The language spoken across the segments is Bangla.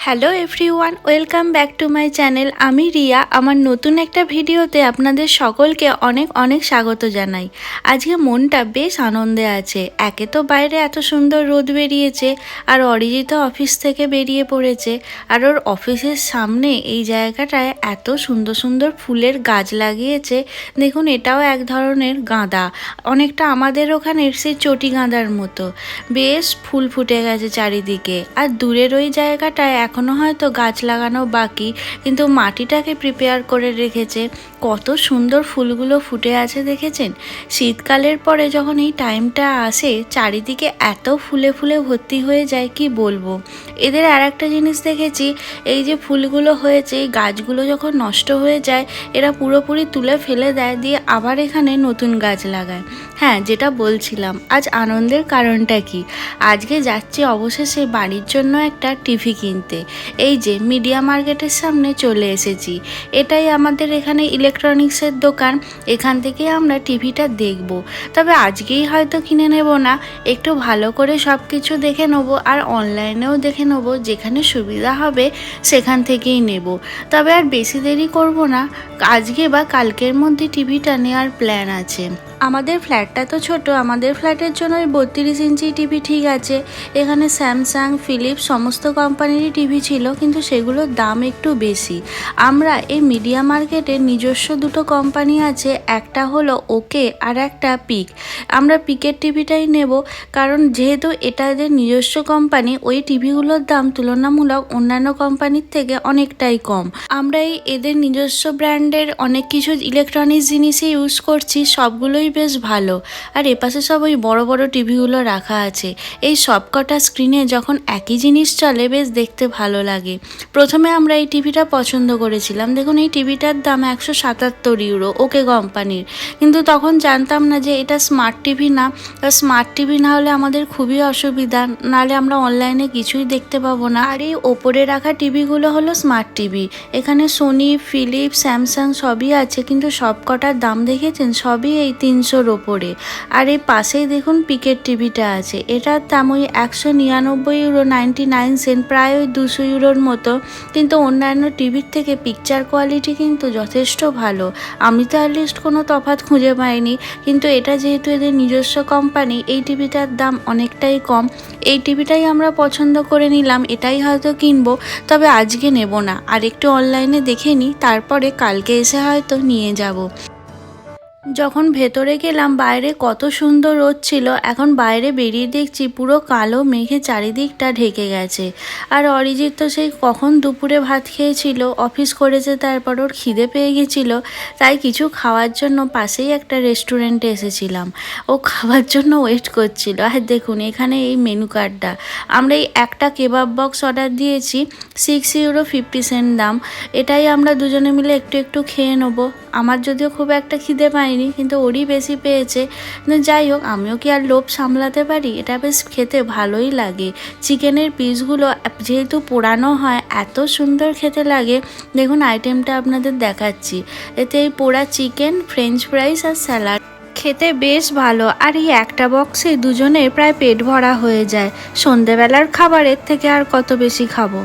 Hello everyone, welcome back to my channel. আমি রিয়া। আমার নতুন একটা ভিডিওতে আপনাদের সকলকে অনেক অনেক স্বাগত জানাই। আজকে মনটা বেশ আনন্দে আছে। একে তো বাইরে এত সুন্দর রোদ বেরিয়েছে, আর অরিজিৎ অফিস থেকে বেরিয়ে পড়েছে, আর ওর অফিসের সামনে এই জায়গাটায় এত সুন্দর সুন্দর ফুলের গাছ লাগিয়েছে। দেখুন, এটাও এক ধরনের গাঁদা, অনেকটা আমাদের ওখানের সেই চটি গাঁদার মতো। বেশ ফুল ফুটে গেছে চারিদিকে। আর দূরের ওই জায়গাটায় এখনো হয়তো গাছ লাগানো বাকি, কিন্তু মাটিটাকে প্রিপেয়ার করে রেখেছে। কত সুন্দর ফুলগুলো ফুটে আছে দেখেছেন? শীতকালের পরে যখন এই টাইমটা আসে, চারিদিকে এত ফুলে ফুলে ভর্তি হয়ে যায়, কি বলবো। এদের আর একটা জিনিস দেখেছি, এই যে ফুলগুলো হয়েছে, এই গাছগুলো যখন নষ্ট হয়ে যায়, এরা পুরোপুরি তুলে ফেলে দেয়, দিয়ে আবার এখানে নতুন গাছ লাগায়। হ্যাঁ, যেটা বলছিলাম, আজ আনন্দের কারণটা কি? আজকে যাচ্ছি অবশেষে বাড়ির জন্য একটা টিভি কিনতে। এই যে মিডিয়া মার্কেটের সামনে চলে এসেছি। এটাই আমাদের এখানে ইলেকট্রনিক্সের দোকান। এখান থেকে আমরা টিভিটা দেখব। তবে আজকেই হয়তো কিনে নেব না, একটু ভালো করে সব কিছু দেখে নেবো, আর অনলাইনেও দেখে নেবো, যেখানে সুবিধা হবে সেখান থেকেই নেব। তবে আর বেশি দেরি করব না, আজকে বা কালকের মধ্যে টিভিটা নেওয়ার প্ল্যান আছে। আমাদের ফ্ল্যাটটা তো ছোট, আমাদের ফ্ল্যাটের জন্য ওই 32 ইঞ্চি টিভি ঠিক আছে। এখানে স্যামসাং, ফিলিপস সমস্ত কোম্পানিরই টিভি ছিল, কিন্তু সেগুলোর দাম একটু বেশি। আমরা এই মিডিয়া মার্কেটের নিজস্ব দুটো কোম্পানি আছে, একটা হলো ওকে আর একটা পিক। আমরা পিকের টিভিটাই নেব, কারণ যেহেতু এটা এদের নিজস্ব কোম্পানি, ওই টিভিগুলোর দাম তুলনামূলক অন্যান্য কোম্পানির থেকে অনেকটাই কম। আমরা এই এদের নিজস্ব ব্র্যান্ডের অনেক কিছু ইলেকট্রনিক্স জিনিসই ইউজ করছি, সবগুলোই বেশ ভালো। আর এপাশে সব ওই বড় বড় টিভিগুলো রাখা আছে। এই সবকটা স্ক্রিনে যখন একই জিনিস চলে, বেশ দেখতে ভালো লাগে। প্রথমে আমরা এই টিভিটা পছন্দ করেছিলাম। দেখুন, এই টিভিটার দাম 177 ইউরো, ওকে কোম্পানির। কিন্তু তখন জানতাম না যে এটা স্মার্ট টিভি না। স্মার্ট টিভি না হলে আমাদের খুবই অসুবিধা, নাহলে আমরা অনলাইনে কিছুই দেখতে পাবো না। আর এই ওপরে রাখা টিভিগুলো হলো স্মার্ট টিভি। এখানে সোনি, ফিলিপস, স্যামসাং সবই আছে, কিন্তু সবকটার দাম দেখেছেন, সবই এই 300-র ওপরে। আর এই পাশেই দেখুন পিকের টিভিটা আছে, এটার দাম ওই 199 ইউরো 99 সেন্ট, প্রায় ওই 200 ইউরোর মতো। কিন্তু অন্যান্য টিভির থেকে পিকচার কোয়ালিটি কিন্তু যথেষ্ট ভালো। আমি তো অ্যাটলিস্ট কোনো তফাৎ খুঁজে পাইনি। কিন্তু এটা যেহেতু এদের নিজস্ব কোম্পানি, এই টিভিটার দাম অনেকটাই কম। এই টিভিটাই আমরা পছন্দ করে নিলাম, এটাই হয়তো কিনবো। তবে আজকে নেব না, আর একটু অনলাইনে দেখে নিই, তারপরে কালকে এসে হয়তো নিয়ে যাব। যখন ভেতরে গেলাম, বাইরে কত সুন্দর রোদ ছিল। এখন বাইরে বেরিয়ে দেখছি পুরো কালো মেঘে চারিদিকটা ঢেকে গেছে। আর অরিজিৎ তো সেই কখন দুপুরে ভাত খেয়েছিল, অফিস করেছে, তারপর ওর খিদে পেয়ে গেছিলো, তাই কিছু খাওয়ার জন্য পাশেই একটা রেস্টুরেন্টে এসেছিলাম। ও খাওয়ার জন্য ওয়েট করছিল। আর দেখুন এখানে এই মেনু কার্ডটা, আমরা এই একটা কেবাব বক্স অর্ডার দিয়েছি, 6 ইউরো 50 সেন্ট দাম। এটাই আমরা দুজনে মিলে একটু একটু খেয়ে নেবো। আমার যদিও খুব একটা খিদে পাইনি, কিন্তু ওরই বেশি পেয়েছে। যাই হোক, আমিও কি আর লোভ সামলাতে পারি। এটা বেশ খেতে ভালোই লাগে। চিকেনের পিসগুলো যেহেতু পোড়ানো হয়, এত সুন্দর খেতে লাগে। দেখুন আইটেমটা আপনাদের দেখাচ্ছি। এতে এই পোড়া চিকেন, ফ্রেঞ্চ ফ্রাইস আর স্যালাড, খেতে বেশ ভালো। আর এই একটা বক্সে দুজনের প্রায় পেট ভরা হয়ে যায়। সন্ধেবেলার খাবারের থেকে আর কত বেশি খাবো।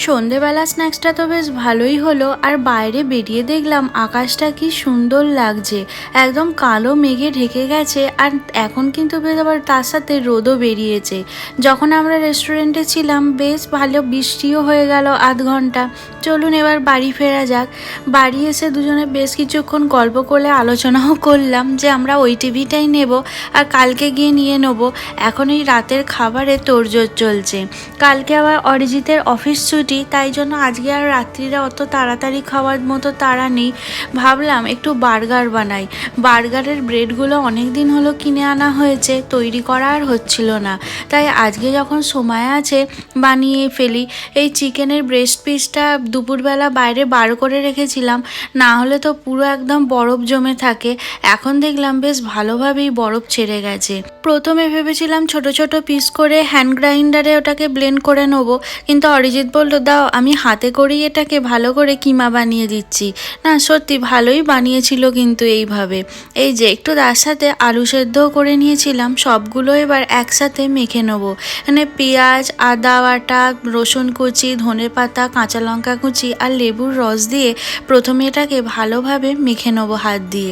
সন্ধেবেলা স্ন্যাক্সটা তো বেশ ভালোই হলো। আর বাইরে বেরিয়ে দেখলাম আকাশটা কি সুন্দর লাগছে, একদম কালো মেঘে ঢেকে গেছে। আর এখন কিন্তু বেশ আবার তার সাথে রোদও বেরিয়েছে। যখন আমরা রেস্টুরেন্টে ছিলাম, বেশ ভালো বৃষ্টিও হয়ে গেল আধ ঘন্টা। চলুন এবার বাড়ি ফেরা যাক। বাড়ি এসে দুজনে বেশ কিছুক্ষণ গল্প করে আলোচনাও করলাম যে আমরা ওই টিভিটাই নেব, আর কালকে গিয়ে নিয়ে নেব। এখন এই রাতের খাবারে তোড়জোড় চলছে। কালকে আবার অরিজিতের অফিস ছুটি, তাই জন্য আজকে আর রাত্রিরা অত তাড়াতাড়ি খাওয়ার মতো তাড়া নেই। ভাবলাম একটু বার্গার বানাই। বার্গারের ব্রেডগুলো অনেক দিন হলো কিনে আনা হয়েছে, তৈরি করা আর হচ্ছিল না। তাই আজকে যখন সময় আছে, বানিয়ে ফেলি। এই চিকেনের ব্রেস্ট পিসটা দুপুরবেলা বাইরে বার করে রেখেছিলাম, না হলে তো পুরো একদম বরফ জমে থাকে। এখন দেখলাম বেশ ভালোভাবেই বরফ ছেড়ে গেছে। প্রথমে ভেবেছিলাম ছোট ছোট পিস করে হ্যান্ড গ্রাইন্ডারে ওটাকে ব্লেন্ড করে নেবো, কিন্তু অরিজিৎ বলল বললো দাও আমি হাতে করেই এটাকে ভালো করে কিমা বানিয়ে দিচ্ছি। না সত্যি ভালোই বানিয়েছিল কিন্তু এইভাবে। এই যে একটু তার সাথে আলু সেদ্ধও করে নিয়েছিলাম, সবগুলো এবার একসাথে মেখে নেবো। এখানে পেঁয়াজ, আদা বাটা, রসুন কুচি, ধনেপাতা, কাঁচা লঙ্কা কুচি আর লেবুর রস দিয়ে প্রথমে এটাকে ভালোভাবে মেখে নেবো হাত দিয়ে।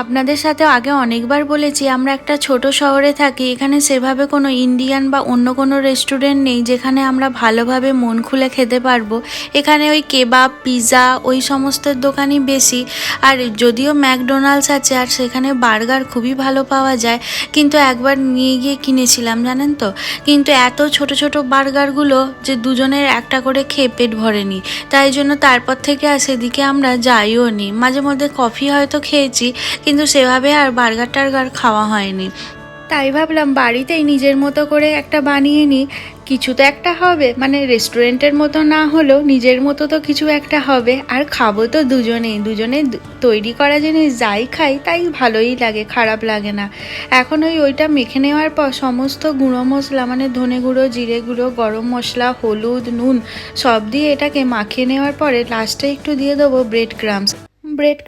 আপনাদের সাথে আগে অনেকবার বলেছি আমরা একটা ছোট শহরে থাকি, এখানে সেভাবে কোনো ইন্ডিয়ান বা অন্য কোনো রেস্টুরেন্ট নেই যেখানে আমরা ভালোভাবে মন খুলে খেতে পারবো। এখানে ওই কেবাব, পিৎজা ওই সমস্ত দোকানই বেশি। আর যদিও ম্যাকডোনাল্ডস আছে আর সেখানে বার্গার খুবই ভালো পাওয়া যায়, কিন্তু একবার নিয়ে গিয়ে কিনেছিলাম জানেন তো, কিন্তু এত ছোট ছোট বার্গারগুলো যে দুজনের একটা করে খেয়ে পেট ভরেনি। তাই জন্য তারপর থেকে আর সেদিকে আমরা যাইও নি। মাঝে মধ্যে কফি হয়তো খেয়েছি, কিন্তু সেভাবে আর বার্গার টার্গার খাওয়া হয়নি। তাই ভাবলাম বাড়িতেই নিজের মতো করে একটা বানিয়ে নিই, কিছু তো একটা হবে, মানে রেস্টুরেন্টের মতো না হলেও নিজের মতো তো কিছু একটা হবে। আর খাবো তো দুজনে তৈরি করা জিনিস যাই খাই তাই ভালোই লাগে, খারাপ লাগে না। এখন ওইটা মেখে নেওয়ার পর সমস্ত গুঁড়ো মশলা মানে ধনে গুঁড়ো, জিরে গুঁড়ো, গরম মশলা, হলুদ, নুন সব দিয়ে এটাকে মাখিয়ে নেওয়ার পরে লাস্টে একটু দিয়ে দেবো ব্রেড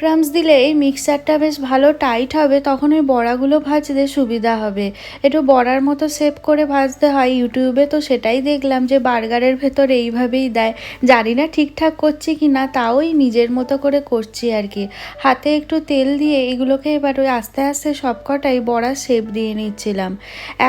ক্রাম্স দিলে এই মিক্সচারটা বেশ ভালো টাইট হবে, তখন ওই বড়াগুলো ভাজতে সুবিধা হবে। একটু বড়ার মতো শেপ করে ভাজতে হয়। ইউটিউবে তো সেটাই দেখলাম যে বার্গারের ভেতরে এইভাবেই দেয়। জানি না ঠিকঠাক করছি কি না, তাও নিজের মতো করে করছি আর কি। হাতে একটু তেল দিয়ে এগুলোকে এবার ওই আস্তে আস্তে সবকটাই বড়ার শেপ দিয়ে নিচ্ছিলাম।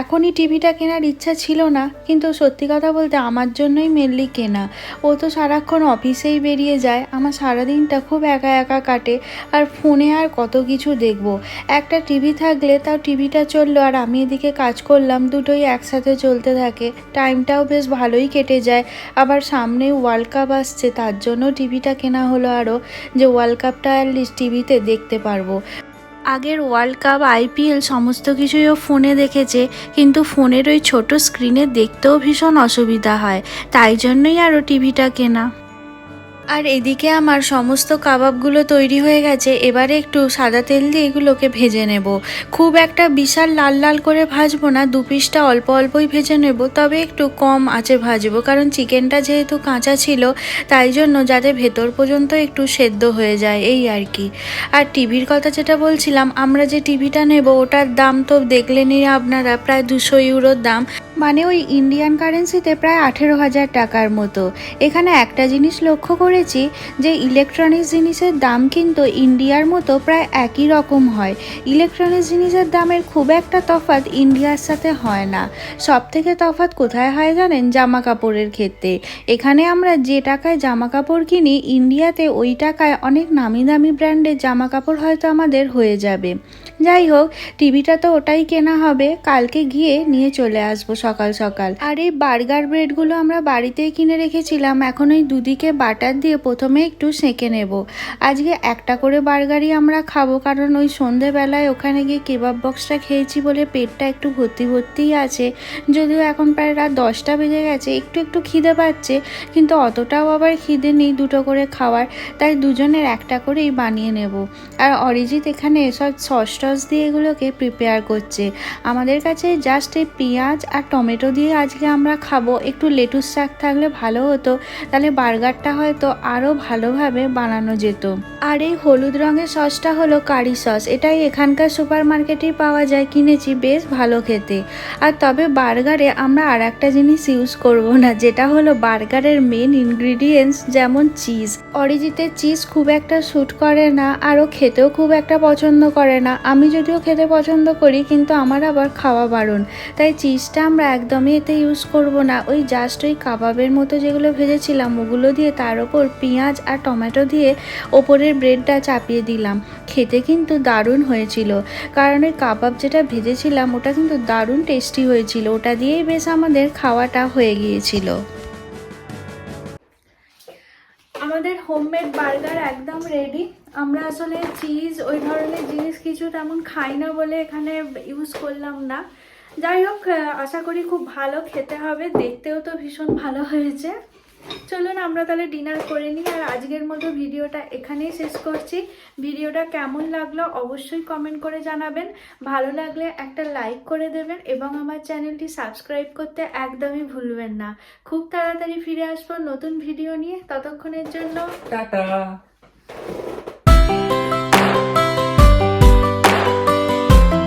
এখনই টিভিটা কেনার ইচ্ছা ছিল না, কিন্তু সত্যি কথা বলতে আমার জন্যই মেনলি কেনা। ও তো সারাক্ষণ অফিসেই বেরিয়ে যায়, আমার সারাদিনটা খুব একা একা কাটে। আর ফোনে আর কত কিছু দেখবো, একটা টিভি থাকলে তাও টিভিটা চললো আর আমি এদিকে কাজ করলাম, দুটোই একসাথে চলতে থাকে, টাইমটাও বেশ ভালোই কেটে যায়। আবার সামনে ওয়ার্ল্ড কাপ আসছে, তার জন্য টিভিটা কেনা হলো আরও, যে ওয়ার্ল্ড কাপটা অ্যাটলিস্ট টিভিতে দেখতে পারবো। আগের ওয়ার্ল্ড কাপ, আইপিএল সমস্ত কিছুই ও ফোনে দেখেছে, কিন্তু ফোনের ওই ছোট স্ক্রিনে দেখতেও ভীষণ অসুবিধা হয়, তাই জন্যই আরও টিভিটা কেনা। আর এদিকে আমার সমস্ত কাবাবগুলো তৈরি হয়ে গেছে, এবারে একটু সাদা তেল দিয়ে এগুলোকে ভেজে নেব। খুব একটা বিশাল লাল লাল করে ভাজবো না, দু পিসটা অল্প অল্পই ভেজে নেব, তবে একটু কম আঁচে ভাজবো, কারণ চিকেনটা যেহেতু কাঁচা ছিল তাই জন্য যাতে ভেতর পর্যন্ত একটু সেদ্ধ হয়ে যায় এই আর কি। আর টিভির কথা যেটা বলছিলাম, আমরা যে টিভিটা নেব ওটার দাম তো দেখলেনই আপনারা, প্রায় 200 ইউরোর দাম, মানে ওই ইন্ডিয়ান কারেন্সিতে প্রায় 18,000 টাকার মতো। এখানে একটা জিনিস লক্ষ্য করেছি যে ইলেকট্রনিক্স জিনিসের দাম কিন্তু ইন্ডিয়ার মতো প্রায় একই রকম হয়। ইলেকট্রনিক্স জিনিসের দামের খুব একটা তফাৎ ইন্ডিয়ার সাথে হয় না। সব থেকে তফাৎ কোথায় হয় জানেন? জামা কাপড়ের ক্ষেত্রে। এখানে আমরা যে টাকায় জামা কাপড় কিনি, ইন্ডিয়াতে ওই টাকায় অনেক নামি দামি ব্র্যান্ডের জামা কাপড় হয়তো আমাদের হয়ে যাবে। যাই হোক, টিভিটা তো ওটাই কেনা হবে, কালকে গিয়ে নিয়ে চলে আসবো সকাল সকাল। আর এই বার্গার ব্রেডগুলো আমরা বাড়িতেই কিনে রেখেছিলাম, এখন ওই দুদিকে বাটার দিয়ে প্রথমে একটু সেঁকে নেব। আজকে একটা করে বার্গারই আমরা খাবো, কারণ ওই সন্ধেবেলায় ওখানে গিয়ে কেবাব বক্সটা খেয়েছি বলে পেটটা একটু ভর্তি ভর্তিই আছে। যদিও এখন প্রায় রাত 10টা বেজে গেছে, একটু একটু খিদে পাচ্ছে, কিন্তু অতটাও আবার খিদে নেই দুটো করে খাওয়ার, তাই দুজনের একটা করেই বানিয়ে নেব। আর অরিজিৎ এখানে সব সস টস দিয়ে এগুলোকে প্রিপেয়ার করছে। আমাদের কাছে জাস্ট এই পেঁয়াজ আর টমেটো দিয়ে আজকে আমরা খাবো, একটু লেটুস শাক থাকলে ভালো হতো, তাহলে বার্গারটা হয়তো আরও ভালোভাবে বানানো যেত। আর এই হলুদ রঙের সসটা হলো কারি সস, এটাই এখানকার সুপার মার্কেটেই পাওয়া যায়, কিনেছি, বেশ ভালো খেতে। আর তবে বার্গারে আমরা আর একটা জিনিস ইউজ করব না, যেটা হলো বার্গারের মেন ইনগ্রিডিয়েন্টস, যেমন চিজ। অরিজিতের চিজ খুব একটা স্যুট করে না, আরও খেতেও খুব একটা পছন্দ করে না। আমি যদিও খেতে পছন্দ করি, কিন্তু আমার আবার খাওয়া বারণ, তাই চিজটা আমরা একদমই এতে ইউজ করব না। ওই জাস্ট ওই কাবাবের মতো যেগুলো ভেজেছিলাম ওগুলো দিয়ে তার ওপর পেঁয়াজ আর টমেটো দিয়ে ওপরের ব্রেডটা চাপিয়ে দিলাম। খেতে কিন্তু দারুণ হয়েছিল, কারণ ওই কাবাব যেটা ভেজেছিলাম ওটা কিন্তু দারুণ টেস্টি হয়েছিল, ওটা দিয়েই বেশ আমাদের খাওয়াটা হয়ে গিয়েছিল। আমাদের হোমমেড বার্গার একদম রেডি। আমরা আসলে চিজ ওই ধরনের জিনিস কিছু তেমন খাই না বলে এখানে ইউজ করলাম না। যাই হোক, আশা করি খুব ভালো খেতে হবে, দেখতেও তো ভীষণ ভালো হয়েছে। চলুন আমরা তাহলে ডিনার করে নিই। আর আজকের মতো ভিডিওটা এখানেই শেষ করছি। ভিডিওটা কেমন লাগলো অবশ্যই কমেন্ট করে জানাবেন। ভালো লাগলে একটা লাইক করে দেবেন এবং আমার চ্যানেলটি সাবস্ক্রাইব করতে একদমই ভুলবেন না। খুব তাড়াতাড়ি ফিরে আসবো নতুন ভিডিও নিয়ে, ততক্ষণের জন্য টাটা।